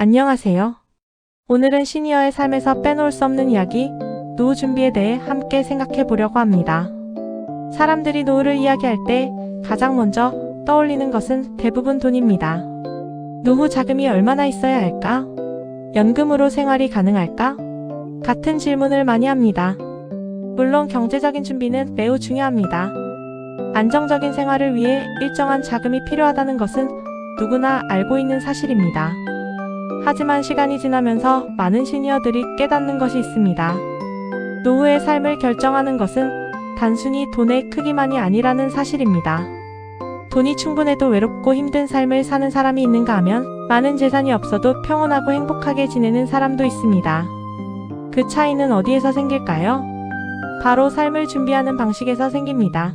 안녕하세요. 오늘은 시니어의 삶에서 빼놓을 수 없는 이야기, 노후 준비에 대해 함께 생각해 보려고 합니다. 사람들이 노후를 이야기할 때 가장 먼저 떠올리는 것은 대부분 돈입니다. 노후 자금이 얼마나 있어야 할까? 연금으로 생활이 가능할까? 같은 질문을 많이 합니다. 물론 경제적인 준비는 매우 중요합니다. 안정적인 생활을 위해 일정한 자금이 필요하다는 것은 누구나 알고 있는 사실입니다. 하지만 시간이 지나면서 많은 시니어들이 깨닫는 것이 있습니다. 노후의 삶을 결정하는 것은 단순히 돈의 크기만이 아니라는 사실입니다. 돈이 충분해도 외롭고 힘든 삶을 사는 사람이 있는가 하면 많은 재산이 없어도 평온하고 행복하게 지내는 사람도 있습니다. 그 차이는 어디에서 생길까요? 바로 삶을 준비하는 방식에서 생깁니다.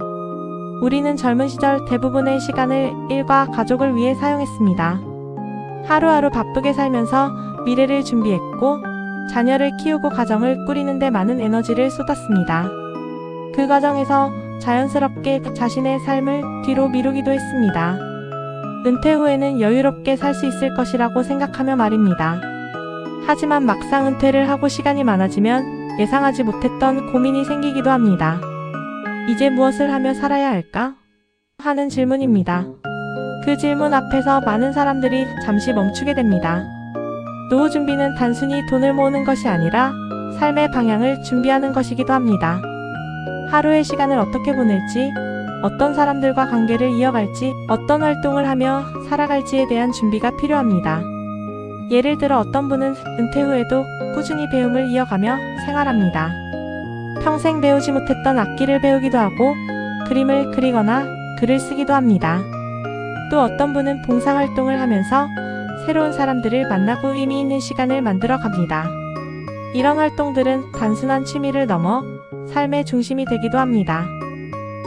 우리는 젊은 시절 대부분의 시간을 일과 가족을 위해 사용했습니다. 하루하루 바쁘게 살면서 미래를 준비했고 자녀를 키우고 가정을 꾸리는 데 많은 에너지를 쏟았습니다. 그 과정에서 자연스럽게 자신의 삶을 뒤로 미루기도 했습니다. 은퇴 후에는 여유롭게 살 수 있을 것이라고 생각하며 말입니다. 하지만 막상 은퇴를 하고 시간이 많아지면 예상하지 못했던 고민이 생기기도 합니다. 이제 무엇을 하며 살아야 할까? 하는 질문입니다. 그 질문 앞에서 많은 사람들이 잠시 멈추게 됩니다. 노후 준비는 단순히 돈을 모으는 것이 아니라 삶의 방향을 준비하는 것이기도 합니다. 하루의 시간을 어떻게 보낼지, 어떤 사람들과 관계를 이어갈지, 어떤 활동을 하며 살아갈지에 대한 준비가 필요합니다. 예를 들어 어떤 분은 은퇴 후에도 꾸준히 배움을 이어가며 생활합니다. 평생 배우지 못했던 악기를 배우기도 하고 그림을 그리거나 글을 쓰기도 합니다. 또 어떤 분은 봉사활동을 하면서 새로운 사람들을 만나고 의미 있는 시간을 만들어 갑니다. 이런 활동들은 단순한 취미를 넘어 삶의 중심이 되기도 합니다.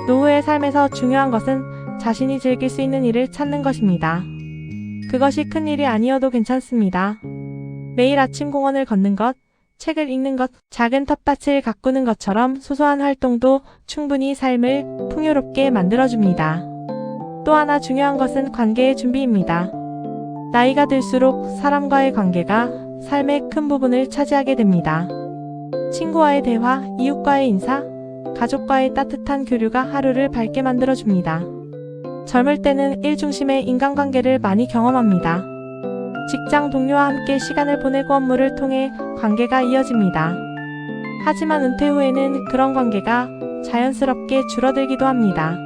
노후의 삶에서 중요한 것은 자신이 즐길 수 있는 일을 찾는 것입니다. 그것이 큰 일이 아니어도 괜찮습니다. 매일 아침 공원을 걷는 것, 책을 읽는 것, 작은 텃밭을 가꾸는 것처럼 소소한 활동도 충분히 삶을 풍요롭게 만들어줍니다. 또 하나 중요한 것은 관계의 준비입니다. 나이가 들수록 사람과의 관계가 삶의 큰 부분을 차지하게 됩니다. 친구와의 대화, 이웃과의 인사, 가족과의 따뜻한 교류가 하루를 밝게 만들어줍니다. 젊을 때는 일 중심의 인간관계를 많이 경험합니다. 직장 동료와 함께 시간을 보내고 업무를 통해 관계가 이어집니다. 하지만 은퇴 후에는 그런 관계가 자연스럽게 줄어들기도 합니다.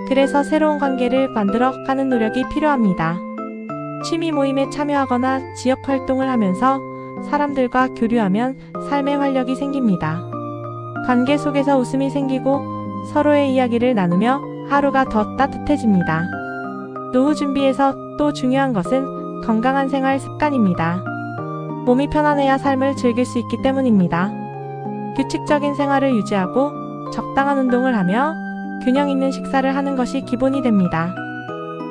그래서 새로운 관계를 만들어 가는 노력이 필요합니다. 취미 모임에 참여하거나 지역 활동을 하면서 사람들과 교류하면 삶의 활력이 생깁니다. 관계 속에서 웃음이 생기고 서로의 이야기를 나누며 하루가 더 따뜻해집니다. 노후 준비에서 또 중요한 것은 건강한 생활 습관입니다. 몸이 편안해야 삶을 즐길 수 있기 때문입니다. 규칙적인 생활을 유지하고 적당한 운동을 하며 균형 있는 식사를 하는 것이 기본이 됩니다.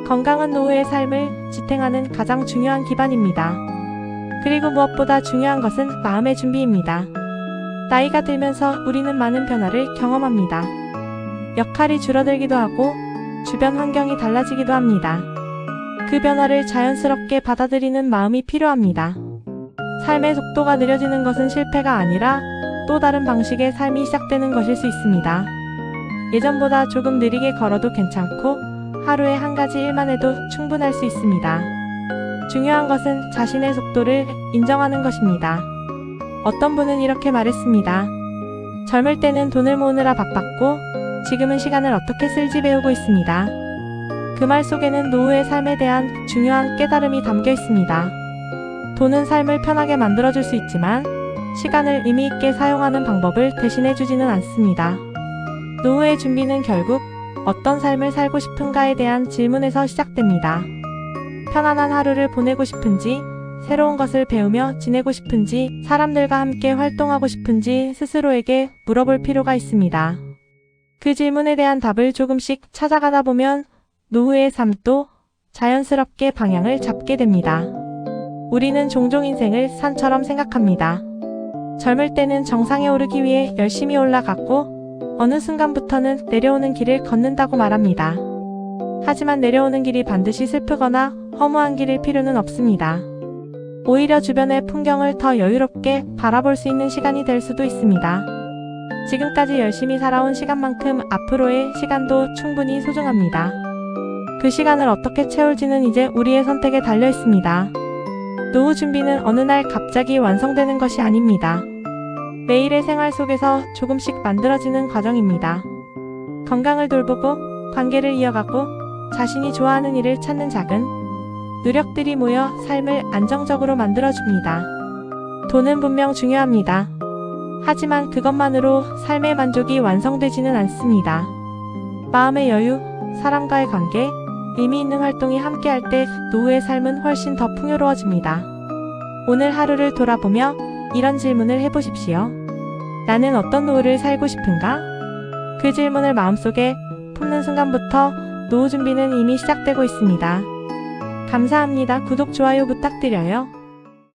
건강한 노후의 삶을 지탱하는 가장 중요한 기반입니다. 그리고 무엇보다 중요한 것은 마음의 준비입니다. 나이가 들면서 우리는 많은 변화를 경험합니다. 역할이 줄어들기도 하고 주변 환경이 달라지기도 합니다. 그 변화를 자연스럽게 받아들이는 마음이 필요합니다. 삶의 속도가 느려지는 것은 실패가 아니라 또 다른 방식의 삶이 시작되는 것일 수 있습니다. 예전보다 조금 느리게 걸어도 괜찮고 하루에 한 가지 일만 해도 충분할 수 있습니다. 중요한 것은 자신의 속도를 인정하는 것입니다. 어떤 분은 이렇게 말했습니다. 젊을 때는 돈을 모으느라 바빴고 지금은 시간을 어떻게 쓸지 배우고 있습니다. 그 말 속에는 노후의 삶에 대한 중요한 깨달음이 담겨 있습니다. 돈은 삶을 편하게 만들어줄 수 있지만 시간을 의미 있게 사용하는 방법을 대신해 주지는 않습니다. 노후의 준비는 결국 어떤 삶을 살고 싶은가에 대한 질문에서 시작됩니다. 편안한 하루를 보내고 싶은지, 새로운 것을 배우며 지내고 싶은지, 사람들과 함께 활동하고 싶은지 스스로에게 물어볼 필요가 있습니다. 그 질문에 대한 답을 조금씩 찾아가다 보면 노후의 삶도 자연스럽게 방향을 잡게 됩니다. 우리는 종종 인생을 산처럼 생각합니다. 젊을 때는 정상에 오르기 위해 열심히 올라갔고 어느 순간부터는 내려오는 길을 걷는다고 말합니다. 하지만 내려오는 길이 반드시 슬프거나 허무한 길일 필요는 없습니다. 오히려 주변의 풍경을 더 여유롭게 바라볼 수 있는 시간이 될 수도 있습니다. 지금까지 열심히 살아온 시간만큼 앞으로의 시간도 충분히 소중합니다. 그 시간을 어떻게 채울지는 이제 우리의 선택에 달려 있습니다. 노후 준비는 어느 날 갑자기 완성되는 것이 아닙니다. 매일의 생활 속에서 조금씩 만들어지는 과정입니다. 건강을 돌보고 관계를 이어가고 자신이 좋아하는 일을 찾는 작은 노력들이 모여 삶을 안정적으로 만들어줍니다. 돈은 분명 중요합니다. 하지만 그것만으로 삶의 만족이 완성되지는 않습니다. 마음의 여유, 사람과의 관계, 의미 있는 활동이 함께할 때 노후의 삶은 훨씬 더 풍요로워집니다. 오늘 하루를 돌아보며 이런 질문을 해보십시오. 나는 어떤 노후를 살고 싶은가? 그 질문을 마음속에 품는 순간부터 노후 준비는 이미 시작되고 있습니다. 감사합니다. 구독, 좋아요 부탁드려요.